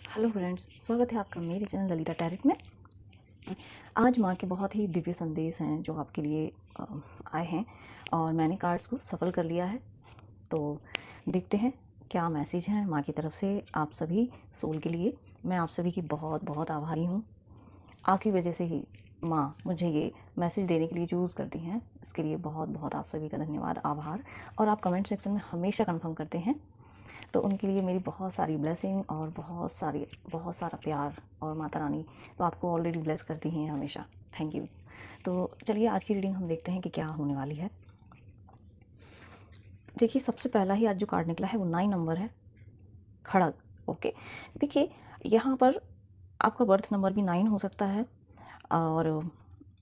Hello friends, स्वागत है आपका मेरे चैनल ललिता टैरेट में। आज माँ के बहुत ही दिव्य संदेश हैं जो आपके लिए आए हैं और मैंने कार्ड्स को सफल कर लिया है। तो देखते हैं क्या मैसेज हैं माँ की तरफ से आप सभी सोल के लिए। मैं आप सभी की बहुत बहुत आभारी हूँ। आपकी वजह से ही माँ मुझे ये मैसेज देने के लिए चूज़ करती हैं। इसके लिए बहुत बहुत आप सभी का धन्यवाद, आभार। और आप कमेंट सेक्शन में हमेशा कन्फर्म करते हैं, तो उनके लिए मेरी बहुत सारी ब्लेसिंग और बहुत सारा प्यार। और माता रानी तो आपको ऑलरेडी ब्लेस करती हैं हमेशा। Thank you. तो चलिए आज की रीडिंग हम देखते हैं कि क्या होने वाली है। देखिए, सबसे पहला ही आज जो कार्ड निकला है वो 9 नंबर है, खड़ग। ओके, देखिए यहाँ पर आपका बर्थ नंबर भी 9 हो सकता है और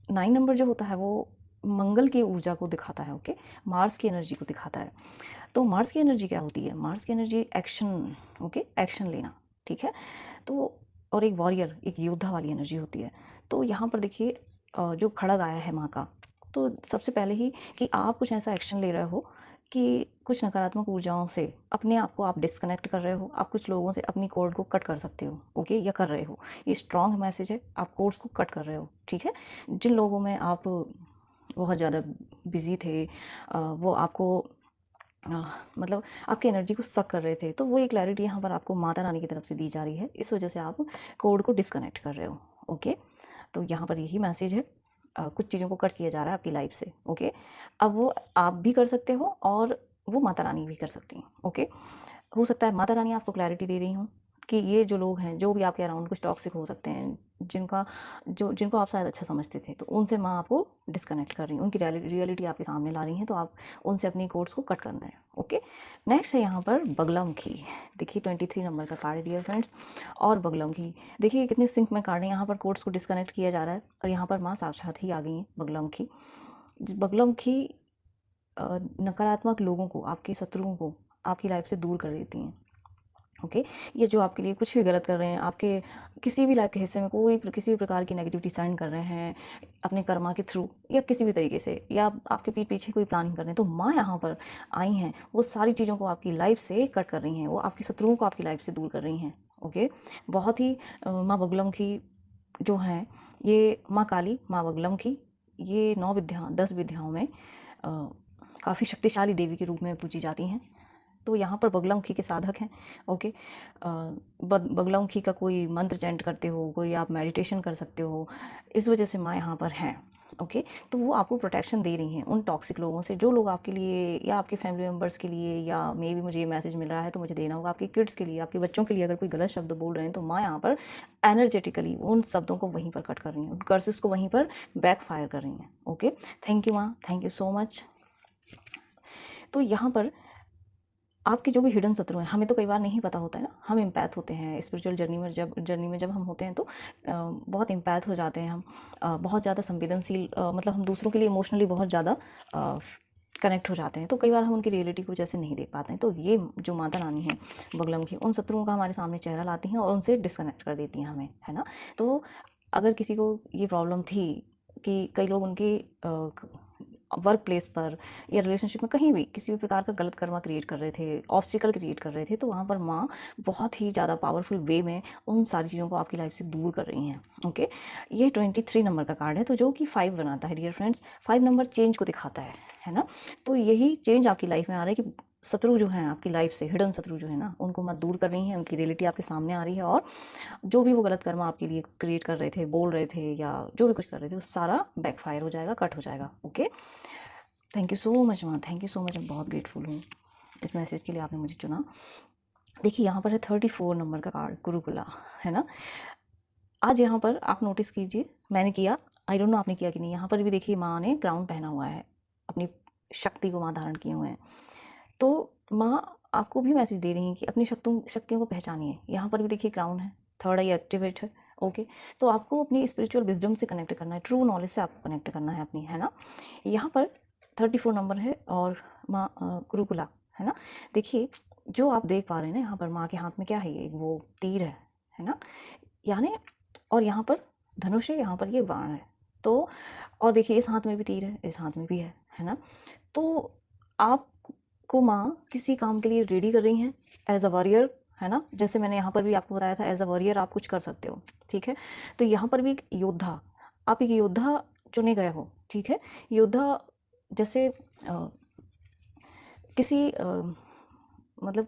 9 नंबर जो होता है वो मंगल की ऊर्जा को दिखाता है। ओके, मार्स की एनर्जी को दिखाता है। तो मार्स की एनर्जी क्या होती है? मार्स की एनर्जी एक्शन। ओके, एक्शन लेना, ठीक है। तो और एक वॉरियर, एक योद्धा वाली एनर्जी होती है। तो यहाँ पर देखिए जो खड़ग आया है माँ का, तो सबसे पहले ही कि आप कुछ ऐसा एक्शन ले रहे हो कि कुछ नकारात्मक ऊर्जाओं से अपने आप को आप डिस्कनेक्ट कर रहे हो। आप कुछ लोगों से अपनी कॉर्ड को कट कर सकते हो। ओके, या कर रहे हो। ये स्ट्रॉन्ग मैसेज है, आप कॉर्ड्स को कट कर रहे हो, ठीक है। जिन लोगों में आप बहुत ज़्यादा बिजी थे, वो आपको मतलब आपकी एनर्जी को सक कर रहे थे, तो वो एक क्लैरिटी यहाँ पर आपको माता रानी की तरफ से दी जा रही है। इस वजह से आप कोड को डिस्कनेक्ट कर रहे हो। ओके, तो यहाँ पर यही मैसेज है। कुछ चीज़ों को कट किया जा रहा है आपकी लाइफ से। ओके, अब वो आप भी कर सकते हो और वो माता रानी भी कर सकती हैं। ओके, हो सकता है माता रानी आपको क्लैरिटी दे रही हूँ कि ये जो लोग हैं, जो भी आपके अराउंड कुछ टॉक्सिक हो सकते हैं, जिनको आप शायद अच्छा समझते थे, तो उनसे माँ आपको डिस्कनेक्ट कर रही हैं, उनकी रियलिटी आपके सामने ला रही हैं, तो आप उनसे अपनी कोड्स को कट करना है। ओके, नेक्स्ट है यहाँ पर बगलामुखी। देखिए 23 नंबर का कार्ड है डियर फ्रेंड्स। और बगलामुखी देखिए कितने सिंक में कार्ड है। यहाँ पर कोड्स को डिस्कनेक्ट किया जा रहा है और यहाँ पर माँ साक्षात ही आ गई हैं बगलामुखी। बगलामुखी नकारात्मक लोगों को, आपके शत्रुओं को आपकी लाइफ से दूर कर देती हैं। ओके, ये जो आपके लिए कुछ भी गलत कर रहे हैं, आपके किसी भी लाइफ के हिस्से में किसी भी प्रकार की नेगेटिविटी सेंड कर रहे हैं अपने कर्मा के थ्रू या किसी भी तरीके से, या आपके पीठ पीछे कोई प्लानिंग कर रहे हैं, तो माँ यहाँ पर आई हैं। वो सारी चीज़ों को आपकी लाइफ से कट कर रही हैं, वो आपके शत्रुओं को आपकी लाइफ से दूर कर रही हैं। ओके, बहुत ही माँ बगलामुखी जो हैं, ये माँ काली, माँ बगलामुखी, ये 9 विद्या 10 विद्याओं में काफ़ी शक्तिशाली देवी के रूप में पूजी जाती हैं। तो यहाँ पर बगलामुखी के साधक हैं। ओके, बगलामुखी का कोई मंत्र चैंट करते हो, कोई आप मेडिटेशन कर सकते हो, इस वजह से माँ यहाँ पर हैं। ओके, तो वो आपको प्रोटेक्शन दे रही हैं उन टॉक्सिक लोगों से, जो लोग आपके लिए या आपके फैमिली मेम्बर्स के लिए, या मे भी मुझे ये मैसेज मिल रहा है तो मुझे देना होगा आपके किड्स के लिए, आपके बच्चों के लिए, अगर कोई गलत शब्द बोल रहे हैं तो माँ यहाँ पर एनर्जेटिकली उन शब्दों को वहीं पर कट कर रही हैं, उन कर्सेस को वहीं पर बैकफायर कर रही हैं। ओके, थैंक यू माँ, थैंक यू सो मच। तो यहाँ पर आपके जो भी हिडन शत्रु हैं, हमें तो कई बार नहीं पता होता है ना, हम इम्पैथ होते हैं स्पिरिचुअल जर्नी में जब हम होते हैं तो बहुत इम्पैथ हो जाते हैं हम, बहुत ज़्यादा संवेदनशील, मतलब हम दूसरों के लिए इमोशनली बहुत ज़्यादा कनेक्ट हो जाते हैं, तो कई बार हम उनकी रियलिटी को जैसे नहीं देख पाते हैं। तो ये जो माता रानी है बगलामुखी, उन शत्रुओं का हमारे सामने चेहरा लाती हैं और उनसे डिस्कनेक्ट कर देती हैं हमें, है ना। तो अगर किसी को ये प्रॉब्लम थी कि कई लोग उनकी वर्क प्लेस पर या रिलेशनशिप में कहीं भी किसी भी प्रकार का गलत कर्मा क्रिएट कर रहे थे, ऑब्स्टिकल क्रिएट कर रहे थे, तो वहाँ पर माँ बहुत ही ज़्यादा पावरफुल वे में उन सारी चीज़ों को आपकी लाइफ से दूर कर रही हैं। ओके, ये 23 नंबर का कार्ड है, तो जो कि 5 बनाता है डियर फ्रेंड्स। 5 नंबर चेंज को दिखाता है ना। तो यही चेंज आपकी लाइफ में आ रहा है कि शत्रु जो हैं आपकी लाइफ से, हिडन शत्रु जो है ना, उनको मत दूर कर रही हैं, उनकी रियलिटी आपके सामने आ रही है, और जो भी वो गलत कर्मा आपके लिए क्रिएट कर रहे थे, बोल रहे थे, या जो भी कुछ कर रहे थे, वो सारा बैकफायर हो जाएगा, कट हो जाएगा। Okay, thank you so much माँ, थैंक यू सो मच। मैं बहुत ग्रेटफुल हूँ इस मैसेज के लिए, आपने मुझे चुना। देखिए यहाँ पर है 34 नंबर का कार्ड, गुरुकुला, है ना। आज यहाँ पर आप नोटिस कीजिए, मैंने किया, आई डोंट नो आपने किया कि नहीं, यहाँ पर भी देखिए माँ ने क्राउन पहना हुआ है, अपनी शक्ति को माँ धारण किए हुए हैं। तो माँ आपको भी मैसेज दे रही हैं कि अपनी शक्तियों को पहचानिए। यहाँ पर भी देखिए क्राउन है, थर्ड आई एक्टिवेट है। ओके, तो आपको अपनी स्पिरिचुअल विजडम से कनेक्ट करना है, ट्रू नॉलेज से आपको कनेक्ट करना है अपनी, है ना। यहाँ पर 34 नंबर है और माँ गुरुकुला, है ना। देखिए जो आप देख पा रहे हैं ना, यहाँ पर माँ के हाथ में क्या है, ये वो तीर है ना, यानी, और यहाँ पर धनुष है, यहाँ पर ये बाण है। तो और देखिए इस हाथ में भी तीर है, इस हाथ में भी है ना। तो आपको माँ किसी काम के लिए रेडी कर रही हैं एज अ वॉरियर, है ना। जैसे मैंने यहाँ पर भी आपको बताया था एज अ वॉरियर आप कुछ कर सकते हो, ठीक है। तो यहाँ पर भी एक योद्धा, आप एक योद्धा चुने गए हो, ठीक है। योद्धा जैसे किसी मतलब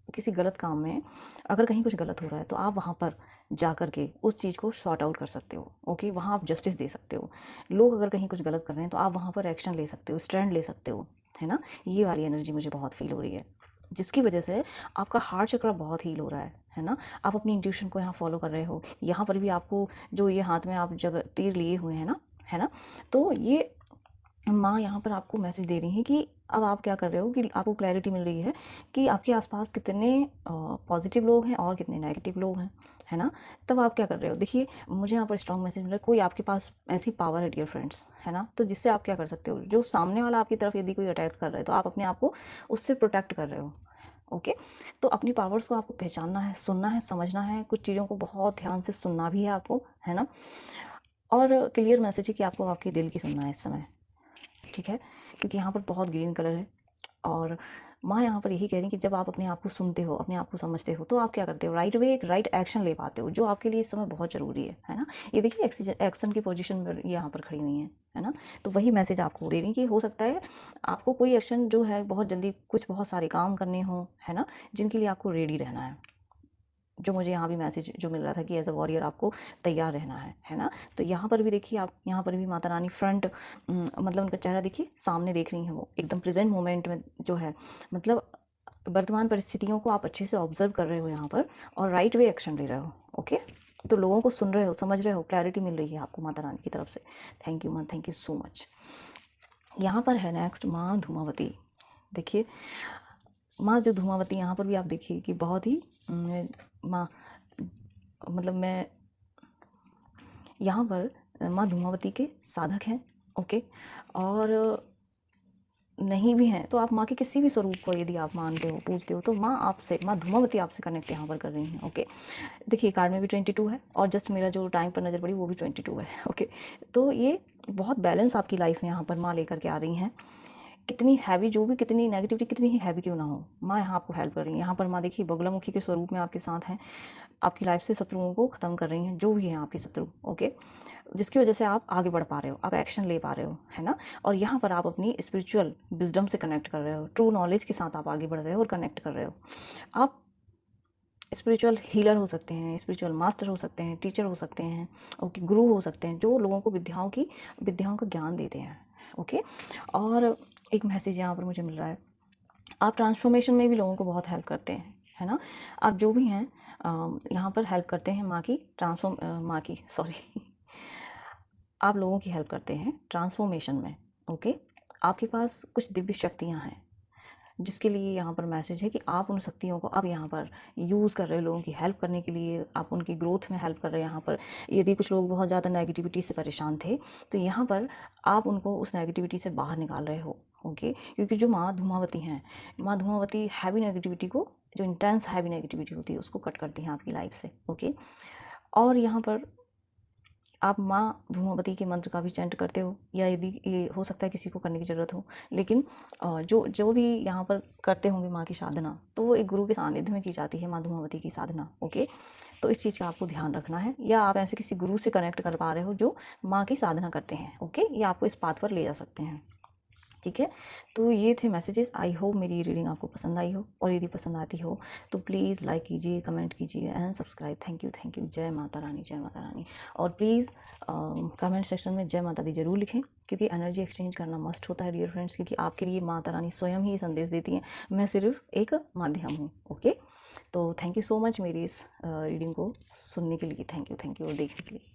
किसी गलत काम में अगर कहीं कुछ गलत हो रहा है तो आप वहाँ पर जा कर के उस चीज़ को सॉर्ट आउट कर सकते हो, ओके। वहाँ आप जस्टिस दे सकते हो। लोग अगर कहीं कुछ गलत कर रहे हैं तो आप वहाँ पर एक्शन ले सकते हो, स्टैंड ले सकते हो, है ना। ये वाली एनर्जी मुझे बहुत फील हो रही है, जिसकी वजह से आपका हार्ट चक्र बहुत हील हो रहा है ना। आप अपनी इंट्यूशन को यहाँ फॉलो कर रहे हो। यहाँ पर भी आपको जो ये हाथ में आप जगह तीर लिए हुए हैं ना, है ना, तो ये माँ यहाँ पर आपको मैसेज दे रही है कि अब आप क्या कर रहे हो कि आपको क्लैरिटी मिल रही है कि आपके आसपास कितने पॉजिटिव लोग हैं और कितने नेगेटिव लोग हैं, है ना। तब आप क्या कर रहे हो, देखिए मुझे यहाँ पर स्ट्रॉन्ग मैसेज मिल रहा है, कोई आपके पास ऐसी पावर है डियर फ्रेंड्स, है ना, तो जिससे आप क्या कर सकते हो, जो सामने वाला आपकी तरफ यदि कोई अटैक कर रहा है तो आप अपने आप को उससे प्रोटेक्ट कर रहे हो, ओके। तो अपनी पावर्स को आपको पहचानना है, सुनना है, समझना है, कुछ चीज़ों को बहुत ध्यान से सुनना भी है आपको, है ना। और क्लियर मैसेज है कि आपको आपके दिल की सुनना है इस समय, ठीक है, क्योंकि यहाँ पर बहुत ग्रीन कलर है। और माँ यहाँ पर यही कह रही है कि जब आप अपने आप को सुनते हो, अपने आप को समझते हो, तो आप क्या करते हो, राइट वे एक राइट एक्शन ले पाते हो, जो आपके लिए इस समय बहुत ज़रूरी है ना। ये देखिए एक्शन की पोजीशन पर यहाँ पर खड़ी हुई है ना। तो वही मैसेज आपको दे रही है कि हो सकता है आपको कोई एक्शन जो है बहुत जल्दी कुछ बहुत सारे काम करने हो, है ना, जिनके लिए आपको रेडी रहना है। जो मुझे यहाँ भी मैसेज जो मिल रहा था कि एज अ वॉरियर आपको तैयार रहना है ना। तो यहाँ पर भी देखिए, आप यहाँ पर भी माता रानी फ्रंट मतलब उनका चेहरा देखिए, सामने देख रही हैं, वो एकदम प्रेजेंट मोमेंट में जो है, मतलब वर्तमान परिस्थितियों को आप अच्छे से ऑब्जर्व कर रहे हो यहाँ पर और राइट वे एक्शन ले रहे हो, ओके। तो लोगों को सुन रहे हो, समझ रहे हो, क्लैरिटी मिल रही है आपको माता रानी की तरफ से। थैंक यू माँ, थैंक यू सो मच। यहाँ पर है नेक्स्ट माँ धूमावती। देखिए माँ जो धूमावती, यहाँ पर भी आप देखिए कि बहुत ही माँ, मतलब मैं यहाँ पर माँ धूमावती के साधक हैं, ओके। और नहीं भी हैं तो आप माँ के किसी भी स्वरूप को यदि आप मानते हो, पूजते हो, तो माँ आपसे, माँ धूमावती आपसे कनेक्ट यहाँ पर कर रही हैं, ओके। देखिए कार्ड में भी 22 है और जस्ट मेरा जो टाइम पर नज़र पड़ी वो भी 22 है, ओके। तो ये बहुत बैलेंस आपकी लाइफ में यहाँ पर माँ लेकर के आ रही हैं। कितनी हैवी, जो भी कितनी नेगेटिविटी कितनी ही हैवी क्यों ना हो, माँ यहाँ आपको हेल्प कर रही है। यहाँ पर माँ देखिए बगलामुखी के स्वरूप में आपके साथ हैं, आपकी लाइफ से शत्रुओं को ख़त्म कर रही हैं, जो भी हैं आपके शत्रु, ओके, जिसकी वजह से आप आगे बढ़ पा रहे हो, आप एक्शन ले पा रहे हो, है ना। और यहाँ पर आप अपनी स्पिरिचुअल विजडम से कनेक्ट कर रहे हो, ट्रू नॉलेज के साथ आप आगे बढ़ रहे हो और कनेक्ट कर रहे हो। आप स्पिरिचुअल हीलर हो सकते हैं, स्पिरिचुअल मास्टर हो सकते हैं, टीचर हो सकते हैं, ओके, गुरु हो सकते हैं, जो लोगों को विद्याओं का ज्ञान देते हैं, ओके। और एक मैसेज यहाँ पर मुझे मिल रहा है, आप ट्रांसफॉर्मेशन में भी लोगों को बहुत हेल्प करते हैं, है ना। आप जो भी हैं यहाँ पर हेल्प करते हैं आप लोगों की हेल्प करते हैं ट्रांसफॉर्मेशन में, ओके। आपके पास कुछ दिव्य शक्तियाँ हैं, जिसके लिए यहाँ पर मैसेज है कि आप उन शक्तियों को अब यहाँ पर यूज़ कर रहे हो, लोगों की हेल्प करने के लिए, आप उनकी ग्रोथ में हेल्प कर रहे हैं। यहाँ पर यदि कुछ लोग बहुत ज़्यादा नेगेटिविटी से परेशान थे तो यहाँ पर आप उनको उस नेगेटिविटी से बाहर निकाल रहे हो, ओके। क्योंकि जो माँ धूमावती हैं, माँ धूमावती हैवी नेगेटिविटी को, जो इंटेंस हैवी नेगेटिविटी होती है उसको कट करती हैं आपकी लाइफ से, ओके। और यहाँ पर आप माँ धूमावती के मंत्र का भी चैंट करते हो, या यदि ये हो सकता है किसी को करने की ज़रूरत हो, लेकिन जो भी यहाँ पर करते होंगे माँ की साधना, तो वो एक गुरु के सानिध्य में की जाती है माँ धूमावती की साधना, ओके। तो इस चीज़ का आपको ध्यान रखना है, या आप ऐसे किसी गुरु से कनेक्ट कर पा रहे हो जो माँ की साधना करते हैं, ओके, ये आपको इस पाथ पर ले जा सकते हैं, ठीक है। तो ये थे मैसेजेस। आई होप मेरी रीडिंग आपको पसंद आई हो, और यदि पसंद आती हो तो प्लीज़ लाइक कीजिए, कमेंट कीजिए and subscribe. Thank you, thank you. जय माता रानी, जय माता रानी। और प्लीज़ कमेंट सेक्शन में जय माता दी ज़रूर लिखें, क्योंकि एनर्जी एक्सचेंज करना मस्ट होता है डियर फ्रेंड्स, क्योंकि आपके लिए माता रानी स्वयं ही संदेश देती हैं, मैं सिर्फ एक माध्यम हूँ, ओके। तो थैंक यू सो मच मेरी इस रीडिंग को सुनने के लिए, थैंक यू और देखने के लिए।